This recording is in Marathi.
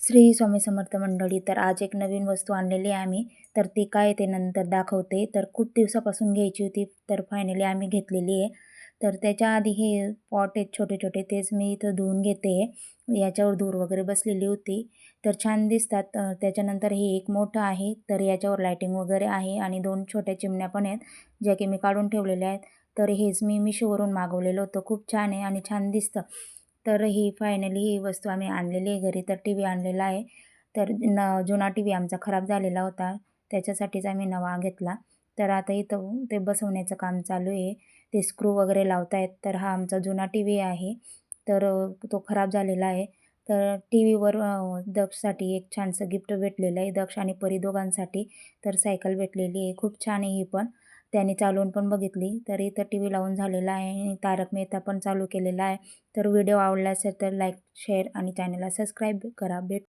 श्री स्वामी समर्थ मंडळी. तर आज एक नवीन वस्तू आणलेली आहे आम्ही. तर ती काय ते नंतर दाखवते. तर खूप दिवसापासून घ्यायची होती, तर फायनली आम्ही घेतलेली आहे. तर त्याच्या आधी हे पॉट आहेत छोटे-छोटे, तेच मी इथं धुवून घेते. याच्यावर धूर वगैरे बसलेली होती, तर छान दिसतात. त्याच्यानंतर हे एक मोठं आहे, तर याच्यावर लायटिंग वगैरे आहे आणि 2 छोट्या चिमण्या पण आहेत, ज्या की मी काढून ठेवलेल्या आहेत. तर हेच मी Mishoवरून मागवलेलं होतं. खूप छान आहे आणि छान दिसतं. तर ही फायनली ही वस्तू आम्ही आणलेली आहे घरी. तर टीव्ही आणलेला आहे. तर जुना टीव्ही आमचा खराब झालेला होता, त्याच्यासाठीच आम्ही नवा घेतला. तर आता इथं ते बसवण्याचं काम चालू आहे. ते स्क्रू वगैरे लावतायत. तर हा आमचा जुना टीव्ही आहे. तर तो खराब झालेला आहे. तर टीव्हीवर दक्षसाठी एक छानसं गिफ्ट भेटलेलं आहे. दक्ष आणि परी दोघांसाठी. तर सायकल भेटलेली आहे. खूप छान आहे ही पण. त्याने चालवून पण बघितली. तर इथं टीव्ही लावून झालेला आहे आणि तारक मेहता पण चालू केलेला आहे. तर व्हिडिओ आवडला असेल तर लाईक, शेअर आणि चॅनलला सबस्क्राईब करा.